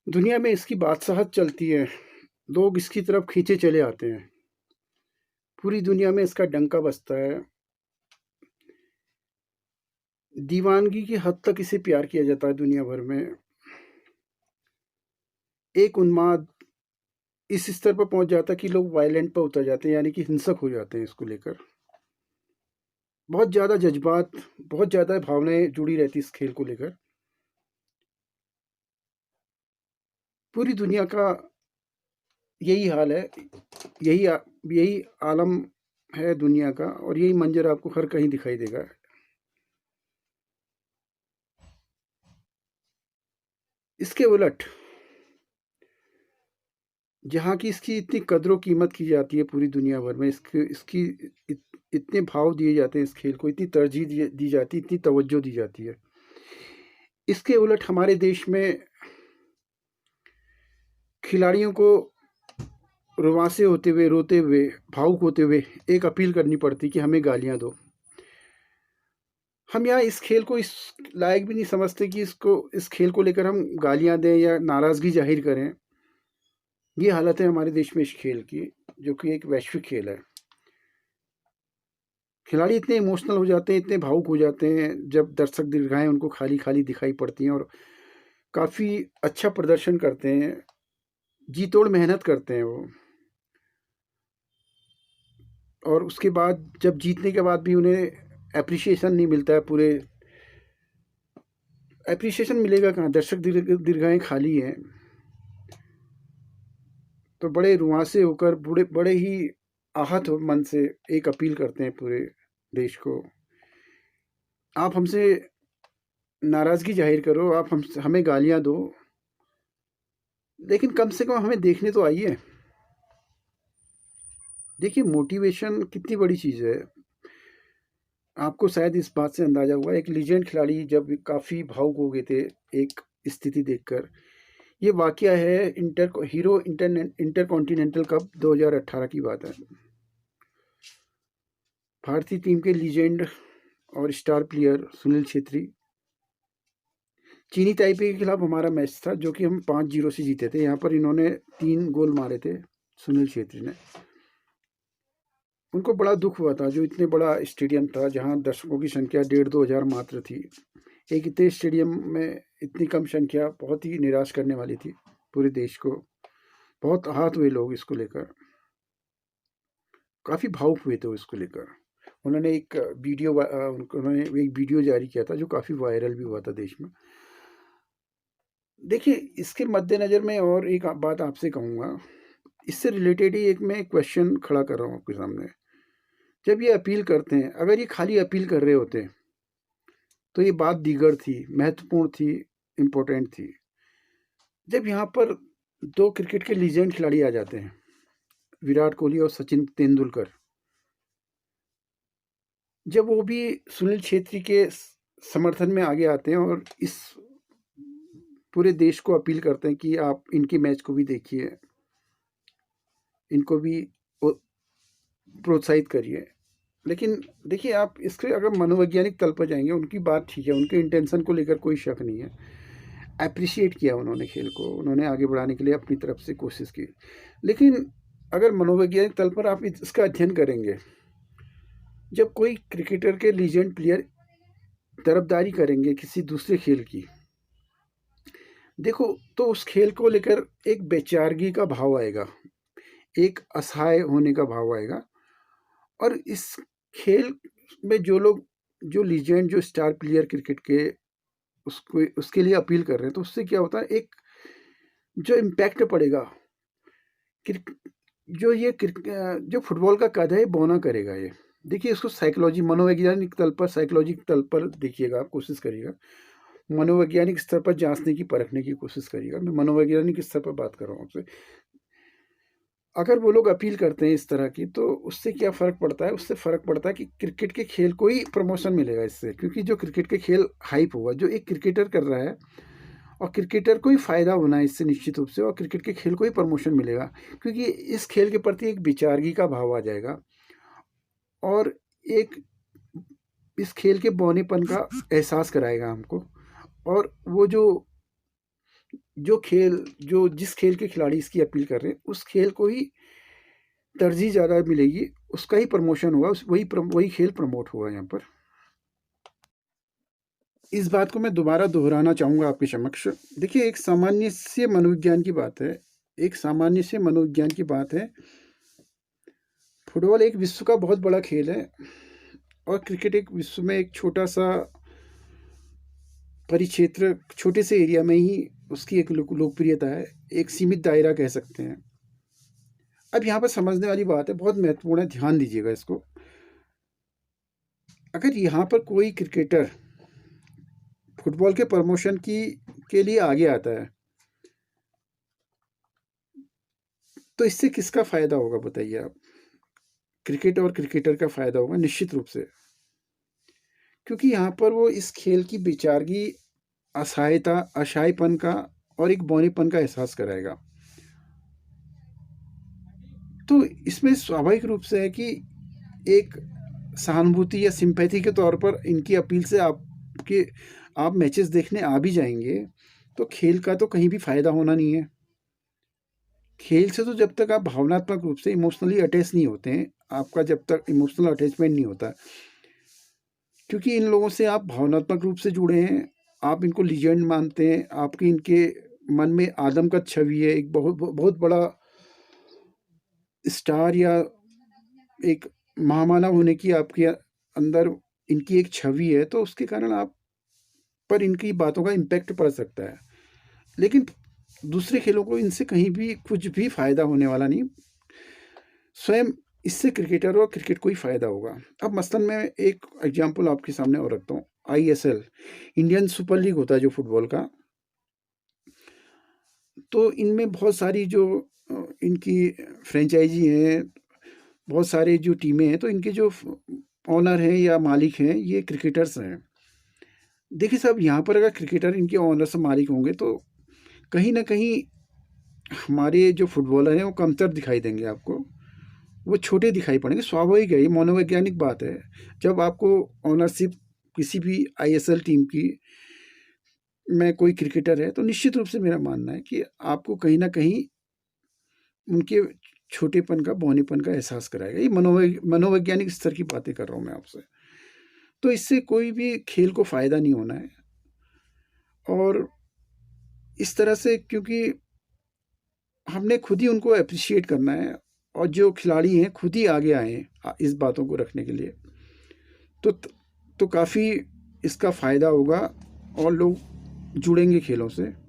दुनिया में इसकी बादशाहत चलती है, लोग इसकी तरफ खींचे चले आते हैं। पूरी दुनिया में इसका डंका बजता है। दीवानगी की हद तक इसे प्यार किया जाता है दुनिया भर में। एक उन्माद इस स्तर पर पहुँच जाता है कि लोग वायलेंट पे उतर जाते हैं, यानी कि हिंसक हो जाते हैं इसको लेकर। बहुत ज़्यादा जज़्बात, बहुत ज़्यादा भावनाएँ जुड़ी रहती हैं इस खेल को लेकर। पूरी दुनिया का यही हाल है, यही यही आलम है दुनिया का, और यही मंज़र आपको हर कहीं दिखाई देगा। इसके उलट जहाँ की इसकी इतनी कदर-ओ-कीमत की जाती है पूरी दुनिया भर में, इसकी इसकी इत इतने भाव दिए जाते हैं इस खेल को, इतनी तरजीह दी जाती है, इतनी तवज्जो दी जाती है। इसके उलट हमारे देश में खिलाड़ियों को रुआँसे होते हुए, रोते हुए, भावुक होते हुए एक अपील करनी पड़ती कि हमें गालियाँ दो। हम यहाँ इस खेल को इस लायक भी नहीं समझते कि इस खेल को लेकर हम गालियाँ दें या नाराज़गी ज़ाहिर करें। ये हालत है हमारे देश में इस खेल की, जो कि एक वैश्विक खेल है। खिलाड़ी इतने इमोशनल हो जाते हैं, इतने भावुक हो जाते हैं, जब दर्शक दीर्घाएँ उनको खाली-खाली दिखाई पड़ती हैं और काफ़ी अच्छा प्रदर्शन करते हैं, जी-तोड़ मेहनत करते हैं वो। और उसके बाद जब जीतने के बाद भी उन्हें एप्रिसिएशन नहीं मिलता है, पूरे एप्रिसिएशन मिलेगा कहाँ? दर्शक दीर्घाएँ खाली हैं। तो बड़े रुआँसे होकर, बड़े ही आहत हो मन से एक अपील करते हैं पूरे देश को, आप हमसे नाराज़गी ज़ाहिर करो, आप हमें गालियाँ दो, लेकिन कम से कम हमें देखने तो आइए। देखिए, मोटिवेशन कितनी बड़ी चीज़ है। आपको शायद इस बात से अंदाज़ा हुआ, एक लीजेंड खिलाड़ी जब काफ़ी भावुक हो गए थे एक स्थिति देखकर। ये वाक़या है इंटरकॉन्टिनेंटल कप 2018 की बात है। भारतीय टीम के लीजेंड और स्टार प्लेयर सुनील छेत्री, चीनी ताइपे के खिलाफ हमारा मैच था, जो कि हम 5-0 से जीते थे। यहाँ पर इन्होंने 3 गोल मारे थे, सुनील छेत्री ने। उनको बड़ा दुःख हुआ था, जो इतने बड़ा स्टेडियम था, जहाँ दर्शकों की संख्या 1,500-2 हज़ार मात्र थी। एक इतने स्टेडियम में इतनी कम संख्या बहुत ही निराश करने वाली थी पूरे देश को। बहुत आहत हुए लोग इसको लेकर, काफ़ी भावुक हुए थे इसको लेकर। उन्होंने एक वीडियो जारी किया था, जो काफ़ी वायरल भी हुआ था देश में। देखिए, इसके मद्देनज़र मैं और एक बात आपसे कहूँगा, इससे रिलेटेड ही एक मैं क्वेश्चन खड़ा कर रहा हूँ आपके सामने। जब ये अपील करते हैं, अगर ये खाली अपील कर रहे होते, तो ये बात दीगर थी, महत्वपूर्ण थी, इम्पोर्टेंट थी। जब यहाँ पर 2 क्रिकेट के लीजेंड खिलाड़ी आ जाते हैं, विराट कोहली और सचिन तेंदुलकर, जब वो भी सुनील छेत्री के समर्थन में आगे आते हैं और इस पूरे देश को अपील करते हैं कि आप इनके मैच को भी देखिए, इनको भी प्रोत्साहित करिए। लेकिन देखिए, आप इसके अगर मनोवैज्ञानिक तल पर जाएँगे, उनकी बात ठीक है, उनके इंटेंशन को लेकर कोई शक नहीं है। एप्रिशिएट किया उन्होंने खेल को, उन्होंने आगे बढ़ाने के लिए अपनी तरफ से कोशिश की। लेकिन अगर मनोवैज्ञानिक तल पर आप इसका अध्ययन करेंगे, जब कोई क्रिकेटर के लीजेंड प्लेयर तरफदारी करेंगे किसी दूसरे खेल की, देखो, तो उस खेल को लेकर एक बेचारगी का भाव आएगा, एक असहाय होने का भाव आएगा। और इस खेल में जो लीजेंड, जो स्टार प्लेयर क्रिकेट के, उसको उसके लिए अपील कर रहे हैं, तो उससे क्या होता है, एक जो इम्पैक्ट पड़ेगा, जो फुटबॉल का कद है, बौना करेगा ये। देखिए, इसको साइकोलॉजी, मनोवैज्ञानिक तल पर, साइकोलॉजिक तल पर देखिएगा, आप कोशिश करिएगा। मनोवैज्ञानिक स्तर पर जांचने की, परखने की कोशिश करिएगा। मैं मनोवैज्ञानिक स्तर पर बात कर रहा हूँ आपसे। अगर वो लोग अपील करते हैं इस तरह की, तो उससे क्या फ़र्क पड़ता है? उससे फ़र्क पड़ता है कि क्रिकेट के खेल को ही प्रमोशन मिलेगा इससे, क्योंकि जो क्रिकेट के खेल हाइप हुआ, जो एक क्रिकेटर कर रहा है, और क्रिकेटर को ही फ़ायदा होना है इससे निश्चित रूप से, और क्रिकेट के खेल को ही प्रमोशन मिलेगा, क्योंकि इस खेल के प्रति एक विचारगी का भाव आ जाएगा, और एक इस खेल के बौनेपन का एहसास कराएगा हमको। और वो जो जो जिस खेल के खिलाड़ी इसकी अपील कर रहे हैं, उस खेल को ही तरजीह ज़्यादा मिलेगी, उसका ही प्रमोशन होगा, वही खेल प्रमोट होगा यहाँ पर। इस बात को मैं दोबारा दोहराना चाहूँगा आपके समक्ष। देखिए, एक सामान्य से मनोविज्ञान की बात है, फुटबॉल एक विश्व का बहुत बड़ा खेल है और क्रिकेट एक विश्व में एक छोटा-सा परिक्षेत्र, छोटे से एरिया में ही उसकी एक लोकप्रियता है, एक सीमित दायरा कह सकते हैं। अब यहाँ पर समझने वाली बात है, बहुत महत्वपूर्ण है, ध्यान दीजिएगा इसको। अगर यहाँ पर कोई क्रिकेटर फुटबॉल के प्रमोशन के लिए आगे आता है, तो इससे किसका फ़ायदा होगा बताइए आप? क्रिकेट और क्रिकेटर का फ़ायदा होगा निश्चित रूप से। क्योंकि यहाँ पर वो इस खेल की बेचारगी, असहायपन का और एक बौनेपन का एहसास कराएगा। तो इसमें स्वाभाविक रूप से है कि एक सहानुभूति या सिंपैथी के तौर पर इनकी अपील से आप मैचेस देखने आ भी जाएंगे, तो खेल का तो कहीं भी फ़ायदा होना नहीं है। खेल से तो जब तक आप भावनात्मक रूप से इमोशनली अटैच नहीं होते हैं, आपका जब तक इमोशनल अटैचमेंट नहीं होता, क्योंकि इन लोगों से आप भावनात्मक रूप से जुड़े हैं, आप इनको लीजेंड मानते हैं, आपकी इनके मन में आदम का छवि है, एक बहुत बहुत बड़ा स्टार या एक महामानव होने की आपके अंदर इनकी एक छवि है, तो उसके कारण आप पर इनकी बातों का इम्पैक्ट पड़ सकता है। लेकिन दूसरे खेलों को इनसे कहीं भी कुछ भी फ़ायदा होने वाला नहीं। स्वयं इससे क्रिकेटर और क्रिकेट को ही फ़ायदा होगा। अब मसलन मैं एक एग्जांपल आपके सामने और रखता हूँ। आईएसएल, इंडियन सुपर लीग होता है जो फुटबॉल का। तो इनमें बहुत सारी जो इनकी फ्रेंचाइजी हैं, बहुत सारे जो टीमें हैं, तो इनके जो ओनर हैं या मालिक हैं, ये क्रिकेटर्स हैं। देखिए साहब, यहाँ पर अगर क्रिकेटर इनके ओनर से मालिक होंगे, तो कहीं न कहीं हमारे जो फुटबॉलर हैं, वो कमतर दिखाई देंगे आपको। वो छोटे दिखाई पड़ेंगे, स्वाभाविक है, ये मनोवैज्ञानिक बात है। जब आपको ओनरशिप किसी भी आईएसएल टीम की में कोई क्रिकेटर है, तो निश्चित रूप से मेरा मानना है कि आपको कहीं न कहीं उनके छोटेपन का, बौनेपन का एहसास कराएगा। ये मनोवैज्ञानिक स्तर की बातें कर रहा हूँ मैं आपसे। तो इससे कोई भी खेल को फ़ायदा नहीं होना है। और इस तरह से, क्योंकि हमने खुद ही उनको एप्रिशिएट करना है और जो खिलाड़ी हैं खुद ही आगे आए हैं इस बातों को रखने के लिए, तो काफ़ी इसका फ़ायदा होगा और लोग जुड़ेंगे खेलों से।